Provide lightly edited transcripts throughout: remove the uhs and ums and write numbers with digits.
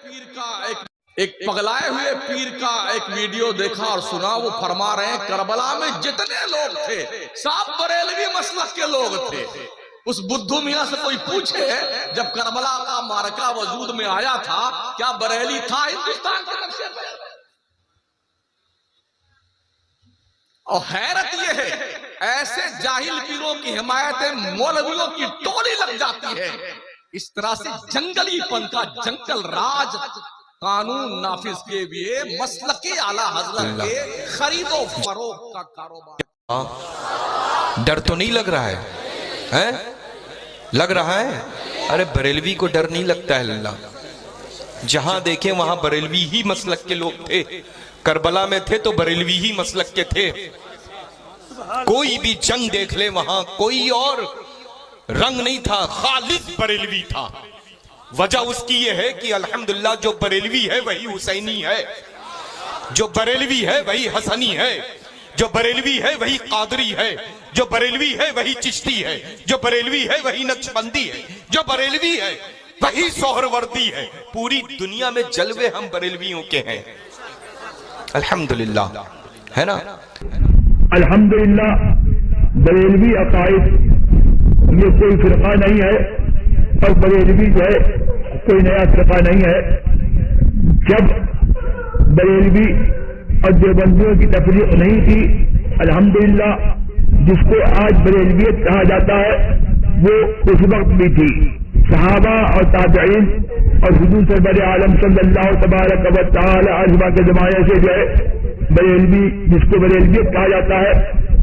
पीर का एक पगलाए हुए पीर का एक वीडियो देखा और सुना। वो फरमा रहे हैं करबला में जितने लोग थे सब बरेलवी मसलक के लोग थे। उस बुद्धू मियां से कोई पूछे जब करबला का मारका वजूद में आया था क्या बरेली था हिंदुस्तान के नक्शे पे? और हैरत यह है ऐसे जाहिल पीरों की हिमायत मौलवियों की टोली लग जाती है। इस तरह से जंगलीपन का जंगल राज कानून नाफिज के लिए मसलके आला हजरत के खरीदो फरोख्त का कारोबार। डर तो नहीं लग रहा है, हैं? लग रहा है? अरे बरेलवी को डर नहीं लगता है अल्लाह। जहां देखे वहां बरेलवी ही मसलक के लोग थे। करबला में थे तो बरेलवी ही मसलक के थे। कोई भी जंग देख ले वहां कोई और रंग नहीं था, खालिद बरेलवी था। वजह उसकी यह है कि अल्हम्दुलिल्लाह जो बरेलवी है वही हुसैनी है, जो बरेलवी है वही हसनी है, जो बरेलवी है वही कादरी है, जो बरेलवी है वही चिश्ती है, जो बरेलवी है वही नक्शबंदी है, जो बरेलवी है वही सोहरवर्दी है। पूरी दुनिया में जलवे हम बरेलवियों के हैं अल्हम्दुलिल्लाह, है ना? अल्हम्दुलिल्लाह बरेलवी अकायद ये कोई फिरका नहीं है और बरेलवी जो है कोई नया फिरका नहीं है। जब बरेलवी और देवबंदियों की तफरीक नहीं थी, अल्हम्दुलिल्लाह जिसको आज बरेलवियत कहा जाता है वो उस वक्त भी थी। सहाबा और ताबईन और हुजूर सरवर आलम सल्लल्लाहु तबारक व तआला अलैहि के जमाने से जो है बरेलवी जिसको बरेलवियत कहा जाता है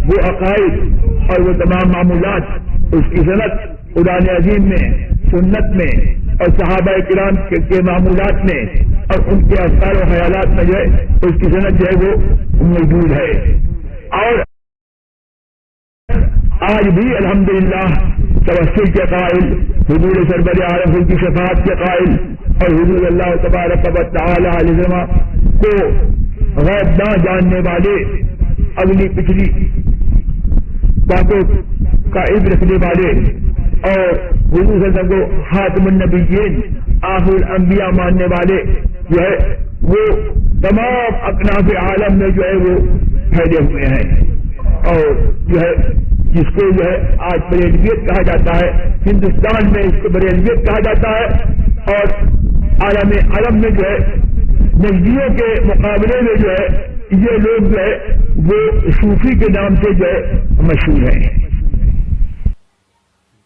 वो अकायद और वो तमाम मामूलात उसकी सनत कुरान अजीम में, सुन्नत में और सहाबा किराम के मामूलात में और उनके अफकार और ख्यालात में जो है उसकी सनत जो है वो मौजूद है। और आज भी अल्हम्दुलिल्लाह तवस्सुल के कायल, हुजूर सरवर आलम की शफाअत के कायल और हुजूर अल्लाह तबारक व तआला अलैहि को गैब ना जानने वाले, अगली पिछली बातों का इल्म रखने वाले और हुजूर सल्लल्लाहु अलैहि वसल्लम को खातमुन नबिय्यीन आखिरुल अंबिया मानने वाले जो है वो तमाम अकनाफ आलम में जो है वो फैले हुए हैं। और जो है जिसको जो है आज बरेलवियत कहा जाता है, हिंदुस्तान में इसको बरेलवियत कहा जाता है और आलम में जो है नजदियों के मुकाबले में जो है ये लोग जो है वो सूफी के नाम से जो है मशहूर हैं।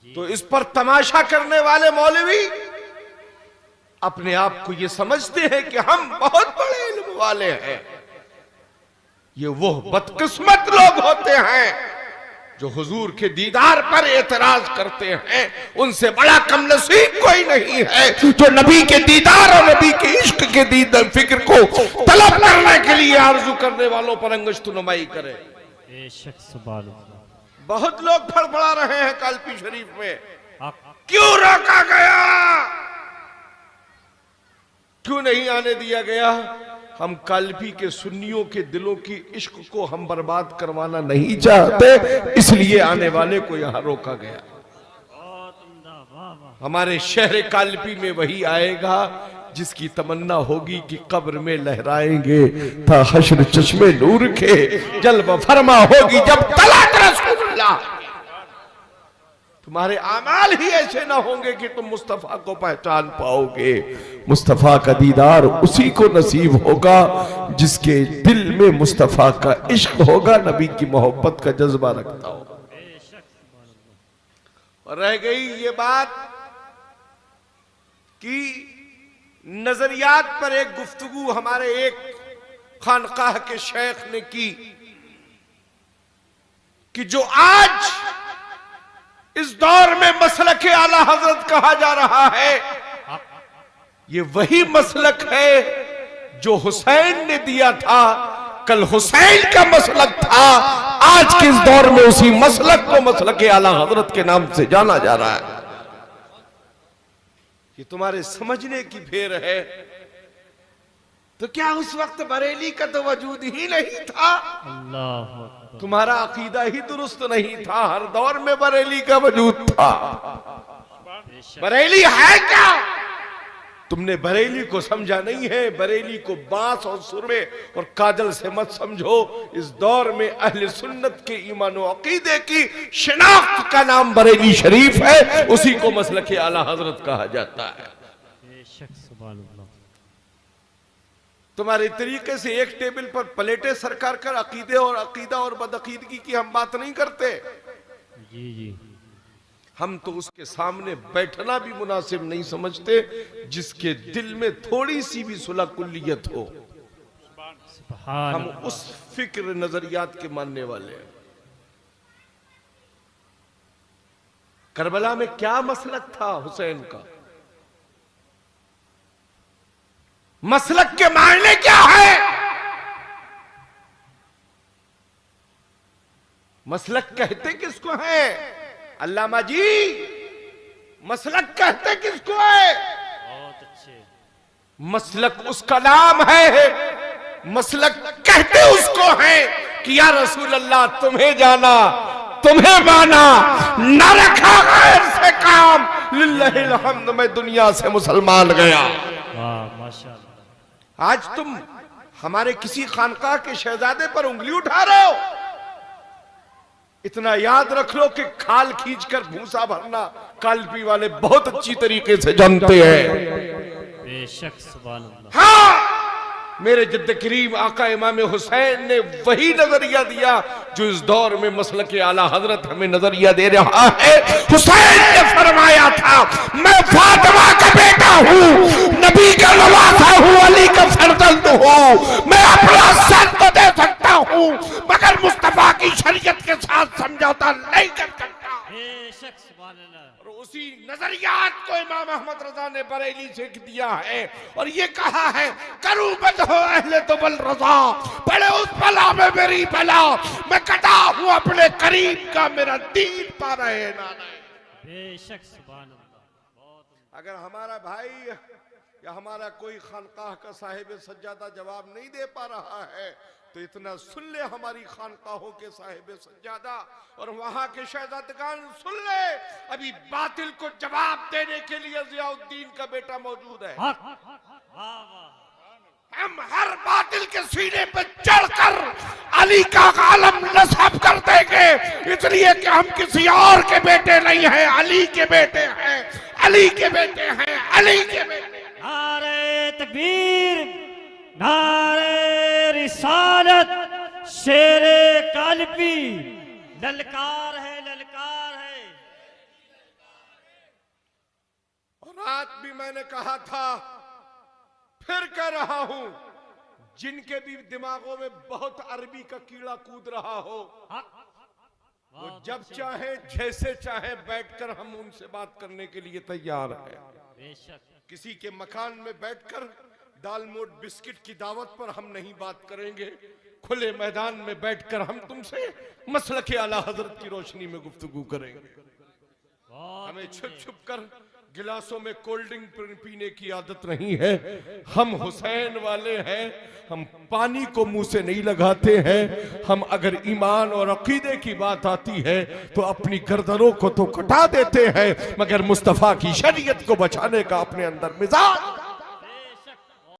तो इस पर तमाशा करने वाले मौलवी अपने आप को ये समझते हैं कि हम बहुत बड़े इल्म वाले हैं। ये वो बदकिस्मत लोग होते हैं जो हुजूर के दीदार पर एतराज करते हैं। उनसे बड़ा कम नसीब कोई नहीं है जो नबी के दीदार और नबी के इश्क के दीदार फिक्र को तलब करने के लिए आरजू करने वालों पर अंगुश्तनुमाई करे। बहुत लोग फड़फड़ा रहे हैं कालपी शरीफ में, क्यों रोका गया, क्यों नहीं आने दिया गया? हम कालपी के सुन्नियों के दिलों की इश्क को हम बर्बाद करवाना नहीं चाहते, इसलिए आने वाले को यहां रोका गया। हमारे शहर कालपी में वही आएगा जिसकी तमन्ना होगी कि कब्र में लहराएंगे था हश्र चश्मे नूर के, जल्व फरमा होगी जब तलाक रसूलुल्लाह। तुम्हारे आमाल ही ऐसे ना होंगे कि तुम मुस्तफा को पहचान पाओगे। मुस्तफा का दीदार उसी को नसीब होगा जिसके दिल में मुस्तफा का इश्क होगा, नबी की मोहब्बत का जज्बा रखता होगा। और रह गई ये बात कि नजरियात पर एक गुफ्तगू हमारे एक खानकाह के शेख ने की कि जो आज इस दौर में मसलक आला हजरत कहा जा रहा है, ये वही मसलक है जो हुसैन ने दिया था। कल हुसैन का मसलक था, आज के इस दौर में उसी मसलक को मसलक आला हजरत के नाम से जाना जा रहा है। ये तुम्हारे समझने की फेर है। तो क्या उस वक्त बरेली का तो वजूद ही नहीं था? अल्लाह, तुम्हारा अकीदा ही दुरुस्त नहीं था। हर दौर में बरेली का वजूद था। बरेली है क्या? तुमने बरेली को समझा नहीं है। बरेली को बांस और सुरमे और काजल से मत समझो। इस दौर में अहले सुन्नत के ईमान और अकीदे की शिनाख्त का नाम बरेली शरीफ है, उसी को मसलक आला हजरत कहा जाता है। तुम्हारे तरीके से एक टेबल पर प्लेटें सरकार कर अकीदे और अकीदा और बदअकीदगी की हम बात नहीं करते। जी जी, हम तो उसके सामने बैठना भी मुनासिब नहीं समझते जिसके दिल में थोड़ी सी भी सुलह कुल्लियत हो। हम उस फिक्र नजरियात के मानने वाले हैं। करबला में क्या मसलक था हुसैन का? मसलक के मायने क्या है? मसलक कहते किसको है? अल्लामा जी, मसलक कहते किसको है? बहुत अच्छे। मसलक उसका नाम है। मसलक कहते उसको है कि या रसूल अल्लाह, तुम्हें जाना, तुम्हें माना, न रखा गैर से काम, लिल्लाहिल हम्द, मैं दुनिया से मुसलमान गया। वाह माशाअल्लाह। आज तुम हमारे किसी खानकाह के शहजादे पर उंगली उठा रहे हो। इतना याद रख लो कि खाल खींचकर भूसा भरना कालपी वाले बहुत अच्छी तरीके से जानते हैं। बेशक, सुभान अल्लाह। हाँ, मेरे जद्द करीम आका इमाम हुसैन ने वही नजरिया दिया जो इस दौर में मसलक आला हजरत हमें नजरिया दे रहा है। हुसैन ने फरमाया था, मैं फातिमा का बेटा हूँ, नबी का नवासा हूँ, अली का फर्जंद हूँ, मैं अपना सर तो दे सकता हूँ मगर मुस्तफा की शरीयत के साथ समझौता नहीं कर सकता। बेशक, सुभान अल्लाह। और उसी नजरियात को इमाम अहमद रजा ने बरेली से दिया है और ये कहा है, करूं बद हो अहले तो बल रजा, पड़े उस बला में मेरी बला, मैं कटा हूं अपने करीब का, मेरा दीन पा रहे ना नहीं। बेशक, सुभान अल्लाह। बहुत। अगर हमारा भाई या हमारा कोई खानकाह का साहिब सज्जादा जवाब नहीं दे पा रहा है तो इतना सुन ले, हमारी खानकाहों के साहिब सज्जादा और वहां के शहजादगान सुन ले, अभी बातिल को जवाब देने के लिए जियाउद्दीन का बेटा मौजूद है। वाह वाह। हम हर बातिल के सीने पे चढ़कर अली का आलम नस्ब कर देंगे, इसलिए कि हम किसी और के बेटे नहीं हैं, अली के बेटे हैं, अली के बेटे हैं, अली के बेटे। नारे तकबीर, नारे रिसालत, शेरे कालपी, ललकार है, ललकार है। और आज भी मैंने कहा था, फिर कह रहा हूं, जिनके भी दिमागों में बहुत अरबी का कीड़ा कूद रहा हो, वो जब चाहे जैसे चाहे बैठकर हम उनसे बात करने के लिए तैयार हैं। बेशक। किसी के मकान में बैठकर दाल मोट बिस्किट की दावत पर हम नहीं बात करेंगे। खुले मैदान में बैठकर हम तुमसे मसलक आला हजरत की रोशनी में गुफ्तगू करेंगे। हमें छुप छुप कर गिलासों में कोल्ड ड्रिंक पीने की आदत नहीं है। हम हुसैन वाले हैं, हम पानी को मुंह से नहीं लगाते हैं। हम अगर ईमान और अकीदे की बात आती है तो अपनी गर्दनों को तो कटा देते हैं, मगर मुस्तफा की शरीयत को बचाने का अपने अंदर मिजाज